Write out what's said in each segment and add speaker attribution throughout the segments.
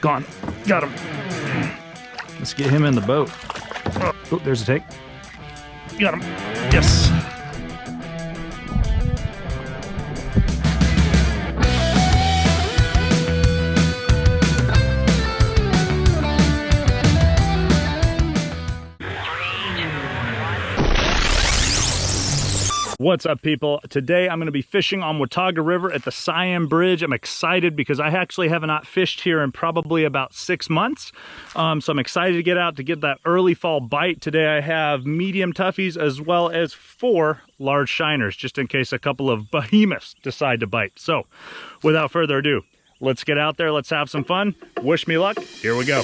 Speaker 1: Gone. Got him. Let's get him in the boat. Oh, there's a take. Got him. Yes. What's up, people? Today I'm going to be fishing on Watauga River at the Siam Bridge. I'm excited because I actually have not fished here in probably about 6 months. So I'm excited to get out to get that early fall bite. Today I have medium toughies as well as 4 large shiners, just in case a couple of behemoths decide to bite. So without further ado, let's get out there. Let's have some fun. Wish me luck. Here we go.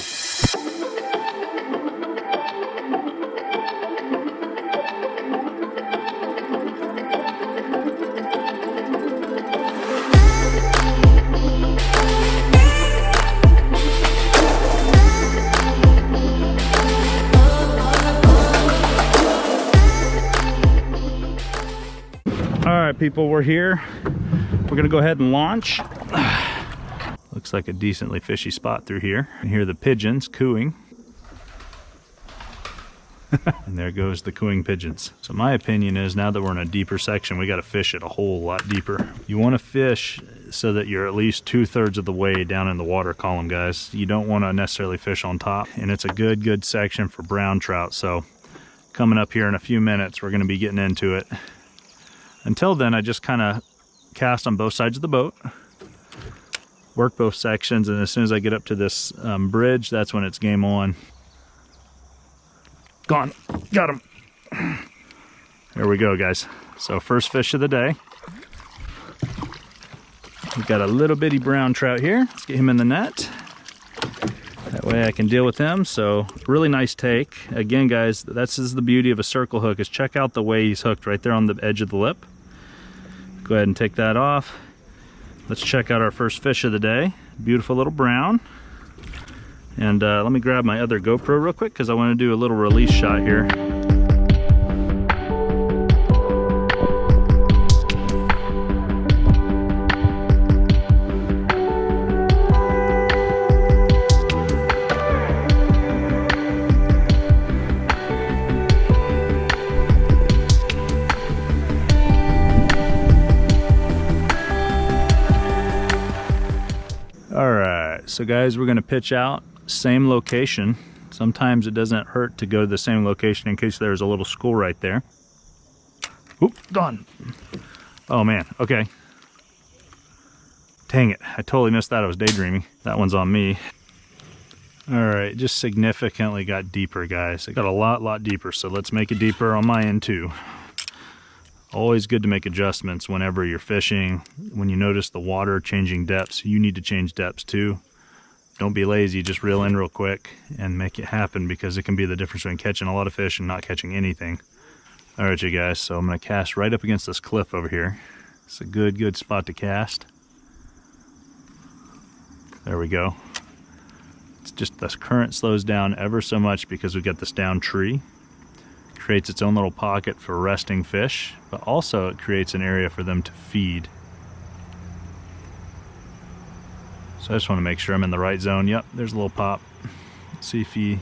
Speaker 1: All right, people, we're here. We're gonna go ahead and launch. Looks like a decently fishy spot through here. You hear the pigeons cooing. And there goes the cooing pigeons. So my opinion is, now that we're in a deeper section, we gotta fish it a whole lot deeper. You wanna fish so that you're at least 2/3 of the way down in the water column, guys. You don't wanna necessarily fish on top. And it's a good section for brown trout. So coming up here in a few minutes, we're gonna be getting into it. Until then, I just kind of cast on both sides of the boat, work both sections, and as soon as I get up to this bridge, that's when it's game on. Gone. Got him. There we go, guys. So first fish of the day. We've got a little bitty brown trout here. Let's get him in the net. That way I can deal with him. So really nice take. Again, guys, that's the beauty of a circle hook, is check out the way he's hooked right there on the edge of the lip. Go ahead and take that off. Let's check out our first fish of the day. Beautiful little brown. And let me grab my other GoPro real quick because I want to do a little release shot here. So guys, we're gonna pitch out, same location. Sometimes it doesn't hurt to go to the same location in case there's a little school right there. Oop, gone. Oh man, okay. Dang it, I totally missed that. I was daydreaming. That one's on me. All right, just significantly got deeper, guys. It got a lot deeper, so let's make it deeper on my end too. Always good to make adjustments whenever you're fishing. When you notice the water changing depths, you need to change depths too. Don't be lazy, just reel in real quick and make it happen, because it can be the difference between catching a lot of fish and not catching anything. All right, you guys, so I'm gonna cast right up against this cliff over here. It's a good spot to cast. There we go. It's just the current slows down ever so much because we've got this down tree. It creates its own little pocket for resting fish, but also it creates an area for them to feed. So I just want to make sure I'm in the right zone. Yep, there's a little pop. Let's see if he's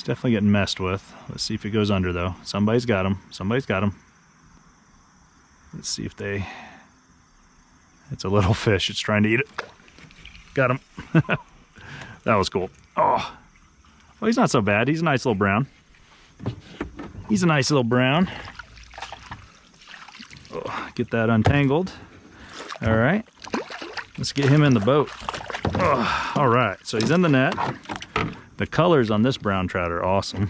Speaker 1: definitely getting messed with. Let's see if he goes under though. Somebody's got him. Somebody's got him. Let's see if it's a little fish. It's trying to eat it. Got him. That was cool. Oh, well, he's not so bad. He's a nice little brown. He's a nice little brown. Oh, get that untangled. All right. Let's get him in the boat. Oh, all right, so he's in the net. The colors on this brown trout are awesome.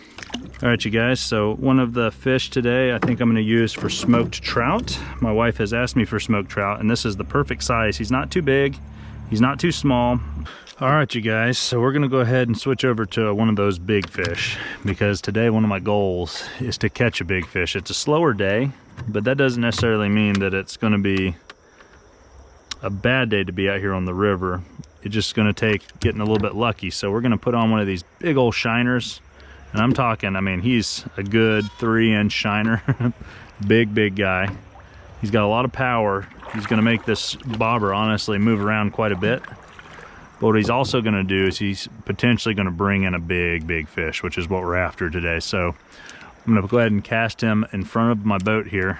Speaker 1: All right, you guys, so one of the fish today I think I'm gonna use for smoked trout. My wife has asked me for smoked trout, and this is the perfect size. He's not too big, he's not too small. All right, you guys, so we're gonna go ahead and switch over to one of those big fish, because today one of my goals is to catch a big fish. It's a slower day, but that doesn't necessarily mean that it's gonna be a bad day to be out here on the river. It's just gonna take getting a little bit lucky. So we're gonna put on one of these big old shiners, and I'm talking, I mean, he's a good 3-inch shiner. big guy. He's got a lot of power. He's gonna make this bobber honestly move around quite a bit. But what he's also going to do is he's potentially going to bring in a big fish, which is what we're after today. So I'm going to go ahead and cast him in front of my boat here.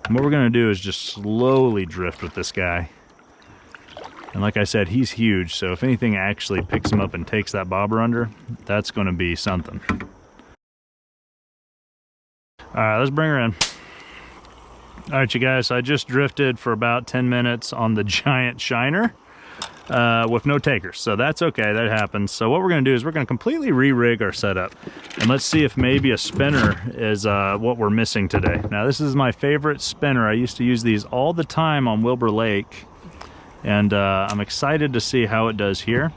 Speaker 1: And what we're going to do is just slowly drift with this guy. And like I said, he's huge, so if anything actually picks him up and takes that bobber under, that's going to be something. All right, let's bring her in. All right, you guys, so I just drifted for about 10 minutes on the giant shiner with no takers, so that's okay, that happens. So what we're going to do is we're going to completely re-rig our setup, and let's see if maybe a spinner is what we're missing today. Now, this is my favorite spinner. I used to use these all the time on Wilbur Lake, and I'm excited to see how it does here.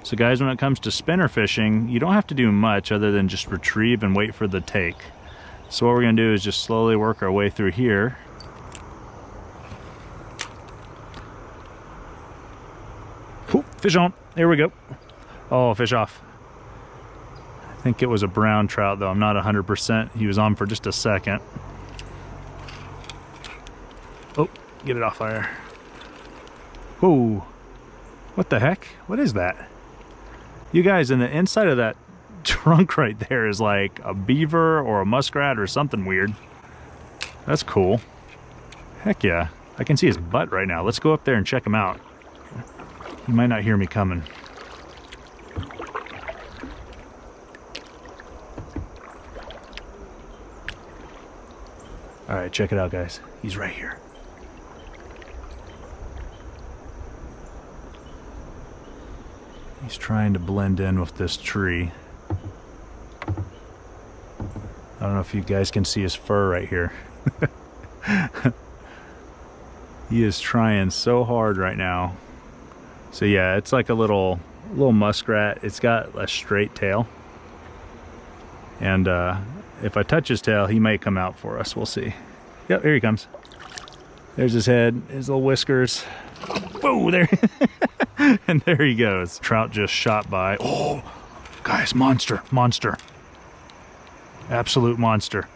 Speaker 1: So guys, when it comes to spinner fishing, you don't have to do much other than just retrieve and wait for the take. So what we're going to do is just slowly work our way through here. Ooh, fish on. There we go. Oh, fish off. I think it was a brown trout, though. I'm not 100%. He was on for just a second. Oh, get it off there. Whoa. What the heck? What is that? You guys, in the inside of that trunk right there is like a beaver or a muskrat or something weird. That's cool. Heck yeah. I can see his butt right now. Let's go up there and check him out. He might not hear me coming. All right, check it out, guys. He's right here. He's trying to blend in with this tree. I don't know if you guys can see his fur right here. He is trying so hard right now. So yeah, it's like a little muskrat. It's got a straight tail. And if I touch his tail, he may come out for us. We'll see. Yep, here he comes. There's his head, his little whiskers. Whoa, there. And there he goes. Trout just shot by. Oh, guys, monster. Absolute monster.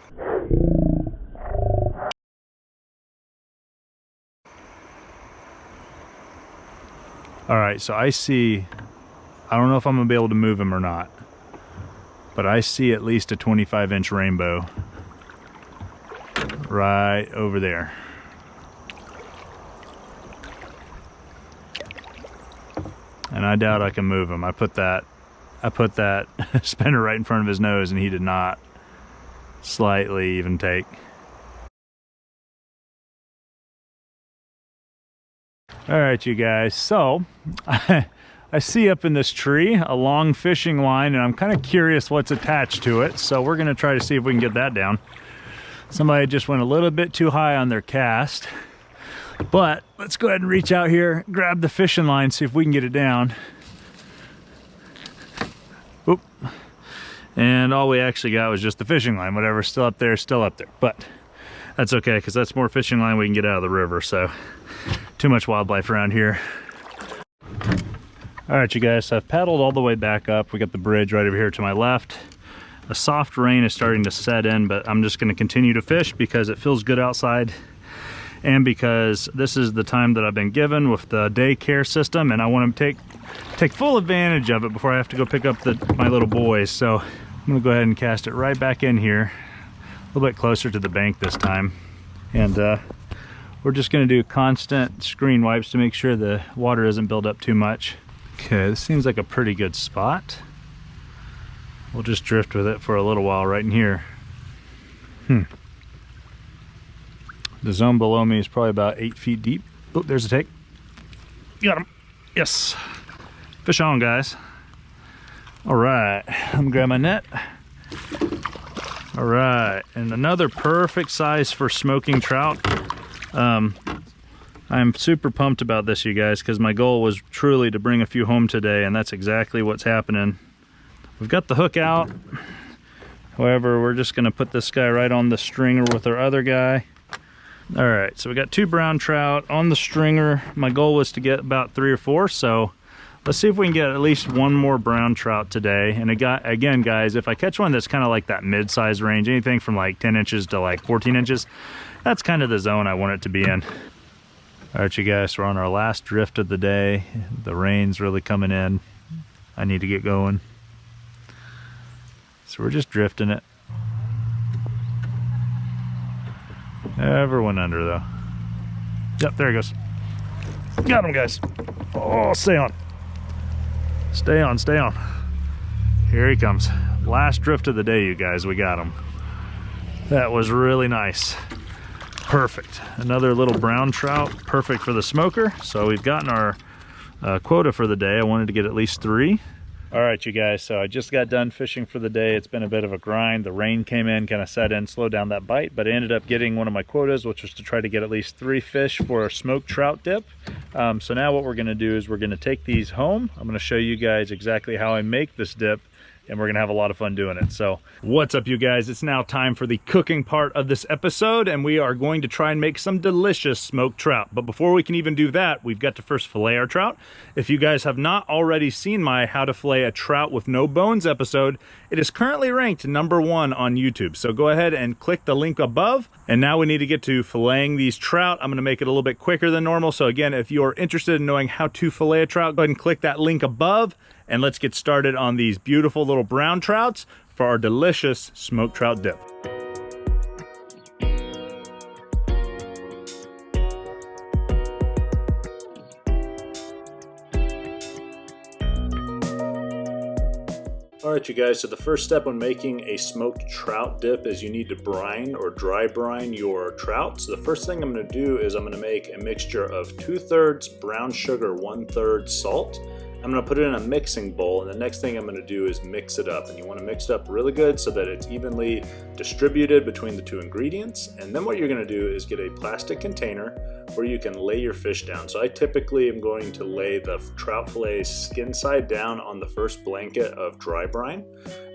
Speaker 1: All right, so I see, I don't know if I'm gonna be able to move him or not, but I see at least a 25-inch rainbow right over there. And I doubt I can move him. I put that spinner right in front of his nose and he did not slightly even take. All right, you guys, so I see up in this tree a long fishing line, and I'm kind of curious what's attached to it, so we're gonna try to see if we can get that down. Somebody just went a little bit too high on their cast, but let's go ahead and reach out here, grab the fishing line, see if we can get it down. Oop. And all we actually got was just the fishing line. Whatever's still up there, but that's okay, because that's more fishing line we can get out of the river, so too much wildlife around here. All right, you guys, so I've paddled all the way back up. We got the bridge right over here to my left. A soft rain is starting to set in, but I'm just gonna continue to fish because it feels good outside and because this is the time that I've been given with the daycare system, and I want to take full advantage of it before I have to go pick up my little boys. So I'm gonna go ahead and cast it right back in here, a little bit closer to the bank this time. And we're just gonna do constant screen wipes to make sure the water doesn't build up too much. Okay, this seems like a pretty good spot. We'll just drift with it for a little while right in here. The zone below me is probably about 8 feet deep. Oh, there's a take. Got him. Yes. Fish on, guys. All right, let me grab my net. All right, and another perfect size for smoking trout. I'm super pumped about this, you guys, because my goal was truly to bring a few home today, and that's exactly what's happening. We've got the hook out. However, we're just gonna put this guy right on the stringer with our other guy. All right, so we got 2 brown trout on the stringer. My goal was to get about 3 or 4, so let's see if we can get at least 1 more brown trout today. And again, guys, if I catch one that's kind of like that mid-size range, anything from like 10 inches to like 14 inches, that's kind of the zone I want it to be in. All right, you guys, we're on our last drift of the day. The rain's really coming in. I need to get going. So we're just drifting it. Never went under though. Yep, there he goes. Got him, guys. Oh, stay on. Stay on, stay on. Here he comes. Last drift of the day, you guys, we got him. That was really nice. Perfect. Another little brown trout, perfect for the smoker. So we've gotten our quota for the day. I wanted to get at least 3. All right, you guys, so I just got done fishing for the day. It's been a bit of a grind. The rain came in, kind of set in, slowed down that bite, but I ended up getting one of my quotas, which was to try to get at least 3 fish for a smoked trout dip. So now what we're gonna do is we're gonna take these home. I'm gonna show you guys exactly how I make this dip, and we're gonna have a lot of fun doing it. So what's up, you guys? It's now time for the cooking part of this episode, and we are going to try and make some delicious smoked trout. But before we can even do that, we've got to first fillet our trout. If you guys have not already seen my how to fillet a trout with no bones episode, it is currently ranked #1 on YouTube. So go ahead and click the link above. And now we need to get to filleting these trout. I'm gonna make it a little bit quicker than normal. So again, if you're interested in knowing how to fillet a trout, go ahead and click that link above. And let's get started on these beautiful little brown trouts for our delicious smoked trout dip. All right, you guys, so the first step when making a smoked trout dip is you need to brine or dry brine your trout. So the first thing I'm gonna do is I'm gonna make a mixture of 2/3 brown sugar, 1/3 salt. I'm gonna put it in a mixing bowl, and the next thing I'm gonna do is mix it up. And you wanna mix it up really good so that it's evenly distributed between the 2 ingredients. And then what you're gonna do is get a plastic container where you can lay your fish down. So I typically am going to lay the trout fillet skin side down on the first blanket of dry brine.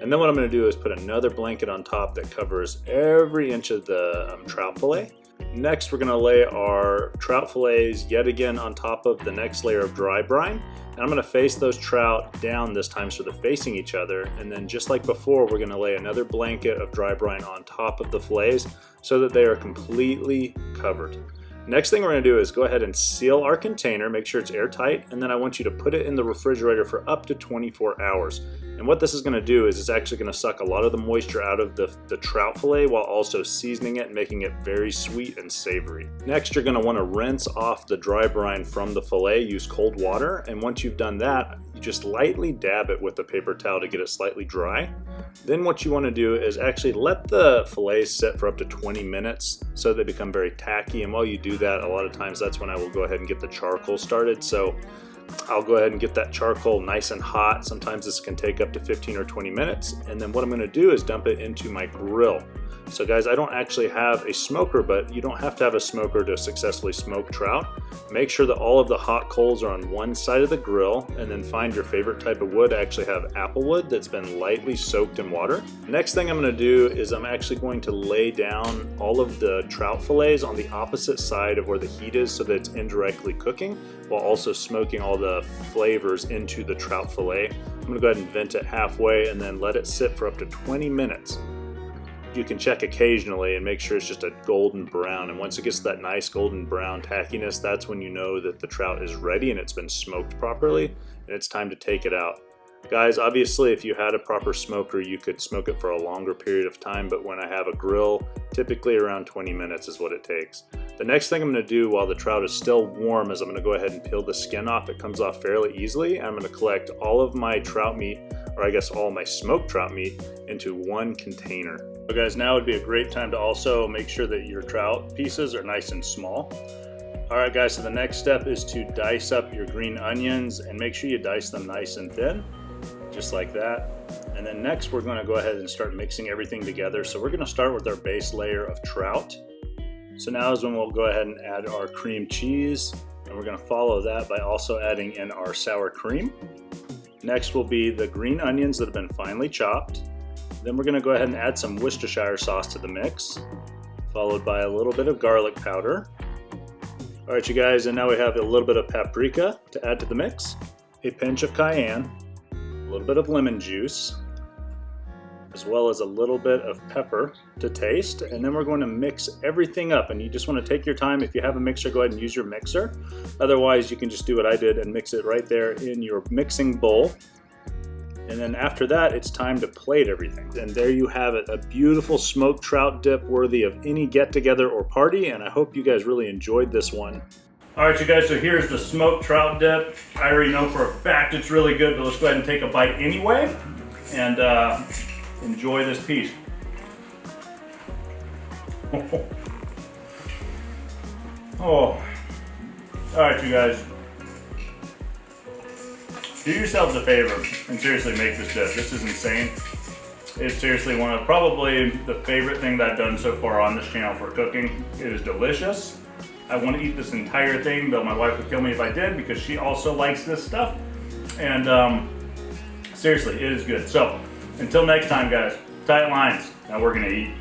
Speaker 1: And then what I'm gonna do is put another blanket on top that covers every inch of the trout fillet. Next, we're gonna lay our trout fillets yet again on top of the next layer of dry brine. And I'm gonna face those trout down this time so they're facing each other. And then just like before, we're gonna lay another blanket of dry brine on top of the fillets so that they are completely covered. Next thing we're gonna do is go ahead and seal our container, make sure it's airtight, and then I want you to put it in the refrigerator for up to 24 hours. And what this is gonna do is it's actually gonna suck a lot of the moisture out of the trout fillet while also seasoning it and making it very sweet and savory. Next, you're gonna wanna rinse off the dry brine from the fillet, use cold water, and once you've done that, you just lightly dab it with a paper towel to get it slightly dry. Then what you wanna do is actually let the fillets sit for up to 20 minutes so they become very tacky, and while you do that, a lot of times that's when I will go ahead and get the charcoal started. So I'll go ahead and get that charcoal nice and hot. Sometimes this can take up to 15 or 20 minutes. And then what I'm gonna do is dump it into my grill. So guys, I don't actually have a smoker, but you don't have to have a smoker to successfully smoke trout. Make sure that all of the hot coals are on one side of the grill, and then find your favorite type of wood. I actually have apple wood that's been lightly soaked in water. Next thing I'm gonna do is I'm actually going to lay down all of the trout fillets on the opposite side of where the heat is so that it's indirectly cooking while also smoking all the flavors into the trout fillet. I'm gonna go ahead and vent it halfway and then let it sit for up to 20 minutes. You can check occasionally and make sure it's just a golden brown, and once it gets that nice golden brown tackiness, that's when you know that the trout is ready and it's been smoked properly and it's time to take it out. Guys, obviously if you had a proper smoker you could smoke it for a longer period of time, but when I have a grill, typically around 20 minutes is what it takes. The next thing I'm going to do while the trout is still warm is I'm going to go ahead and peel the skin off. It comes off fairly easily. I'm going to collect all of my trout meat, or I guess all my smoked trout meat, into one container. So guys, now would be a great time to also make sure that your trout pieces are nice and small. All right guys, so the next step is to dice up your green onions, and make sure you dice them nice and thin, just like that. And then next we're going to go ahead and start mixing everything together. So we're going to start with our base layer of trout. So now is when we'll go ahead and add our cream cheese, and we're going to follow that by also adding in our sour cream. Next will be the green onions that have been finely chopped. Then we're going to go ahead and add some Worcestershire sauce to the mix, followed by a little bit of garlic powder. All right, you guys, and now we have a little bit of paprika to add to the mix, a pinch of cayenne, a little bit of lemon juice, as well as a little bit of pepper to taste. And then we're going to mix everything up, and you just want to take your time. If you have a mixer, go ahead and use your mixer. Otherwise, you can just do what I did and mix it right there in your mixing bowl. And then after that, it's time to plate everything. And there you have it, a beautiful smoked trout dip worthy of any get-together or party, and I hope you guys really enjoyed this one. All right, you guys, so here's the smoked trout dip. I already know for a fact it's really good, but let's go ahead and take a bite anyway and enjoy this piece. Oh. All right, you guys. Do yourselves a favor and seriously make this dip. This is insane. It's seriously one of probably the favorite thing that I've done so far on this channel for cooking. It is delicious. I want to eat this entire thing, though my wife would kill me if I did because she also likes this stuff. And seriously, it is good. So until next time, guys, tight lines. Now we're gonna eat.